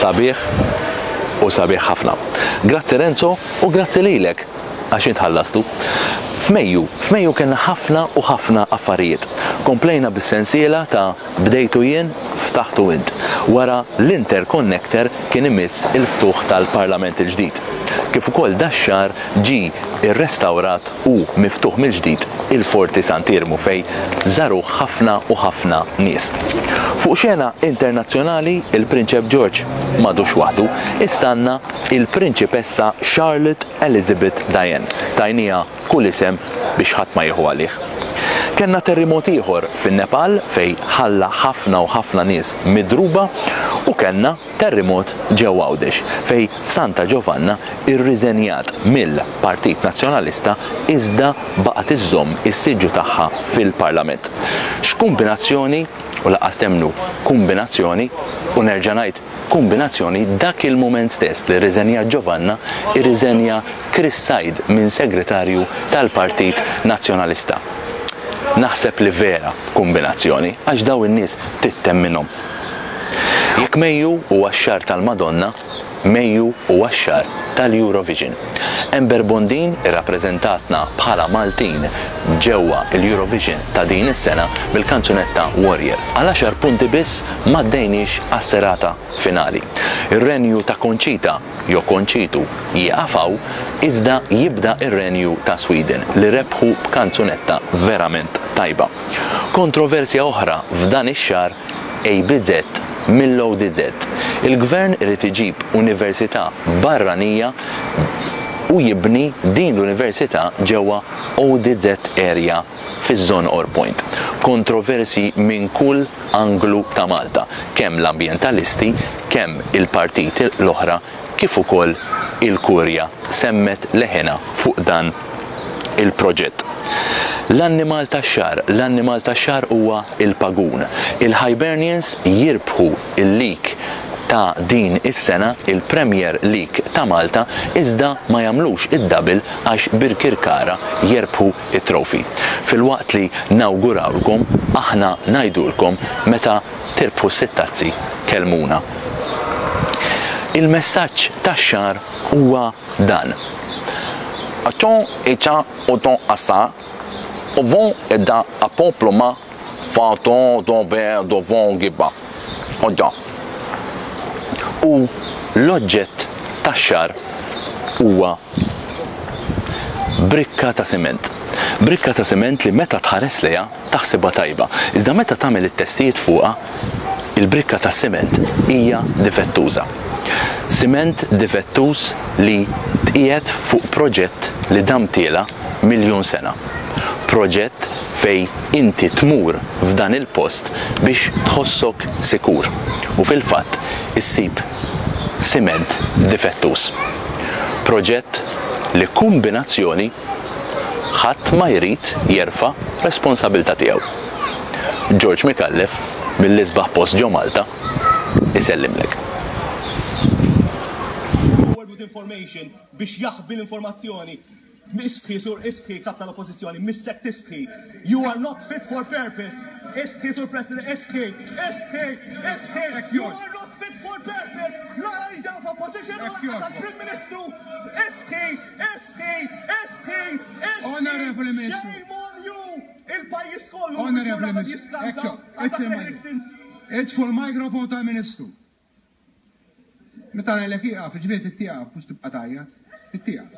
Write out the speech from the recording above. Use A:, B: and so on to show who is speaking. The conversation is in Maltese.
A: sabiħ u sabiħ ħafna. Grazzi Renzo u grazzi lilek għax intħallastu. F'Mejju kellna ħafna u ħafna affarijiet. Komplejna bis-sensiela ta' bdejtu jien ftaħtu int wara l-interconnector kien imiss il-ftuħ tal-Parlament il-ġdid. Kif ukoll dax-xahar ġie irrestawrat u miftuħ mill-ġdid il-Forti Sant'Irmu fejn żaru ħafna u ħafna nies. Fuq xena internazzjonali il-Prinċep George m'għadux waħdu, issa għandna il-Prinċipessa Charlotte Elizabeth Diane. Tajnija kull isem biex ħadd ma jieħu għalih. Kenna terremot ieħor fin-Nepal fejn ħalla ħafna u ħafna nies midruba u kenna terremot ġewwa Għawdex fejn Santa Giovanna irriżenjat mill-Partit Nazzjonalista iżda baqgħet iżżomm is-siġġu tagħha fil-Parlament. X'kombinazzjoni u laqas temnu kombinazzjoni u nerġa' ngħid kombinazzjoni dak il-moment stess li riżenja Giovanna irriżenja Chris Said minn segretarju tal-Partit Nazzjonalista. Naħseb li vera kombinazzjoni għax daw in-nies tittemm minnhom. Jekk Mejju huwa x-xahar tal-Madonna, Mejju huwa x-xahar tal-Eurovision. Ember Bondin irrappreżentatna bħala Maltin ġewwa l-Eurovision ta' din is-sena bil-kanzunetta Warrior. Għal 10 punti biss m'għaddejniex għas-serata finali. Ir-renju ta' Conchita jew Conchitu jaqafaw iżda jibda ir-renju ta' Sweden li rebħu b'kanzunetta verament tajba. Kontroversja oħra f'dan ix-xahar ABZ mill-ODZ. Il-gvern irid iġib università barranija u jibni din l-università ġewwa ODZ area fiż-żon Orpoint. Kontroversi minn kull anglu ta' Malta, kemm l-ambjentalisti, kemm il-partiti l-oħra, kif ukoll il-Kurja semmet leħena fuq dan il-proġett. L-annimal tax-xahar huwa il-pagun. Il-Hibernians jirbħu il-lik ta' din is-sena il-Premier League ta' Malta iżda ma jagħmlux id-double għax Birkirkara jerbħu it-trofi. Filwaqt li nawgurawlkom aħna ngħidulkom meta tirbħu s-sittazzi kelmuna. Il-messaġġ tax-xahar huwa dan. Aċon eċa oton assa u von edda apomploma faton domber dovon gibba. Oġġa. U l-oġġett tax-xahar huwa brikka ta' siment. Brikka ta' siment li meta tħares lejha taħsibha tajba. Iżda meta tagħmel it-testijiet fuqha, il-brikka ta' siment hija difettuża. Siment difettuż li tqiegħed fuq proġett li damtiela miljun sena. Proġett fej inti tmur f'dan il-post biex tħossok sikur. U fil-fatt issib siment difettuż. Proġett li kombinazzjoni ħadd ma jrid jerfa' responsabilità tiegħu. George Mikallef mill-Isbaħ Post ġo Malta isellimlek.
B: Information biex jaħbi l-informazzjoni mistħi sur istħi kap tal-oppozizjoni missek tistħi. You are not fit for purpose. Istħi sur President istħi. You are not fit for purpose. La jda f'opposition u għasal Prim Ministru. Istħi.
C: Honorable Ministru.
B: Shame on you. Il-pajis kollu.
C: Honorable Ministru. It's for microphone ta' Ministru. Meta għalek iqaf, ġifiet it-tijaf, mux tibqa tajjat, it-tijaf.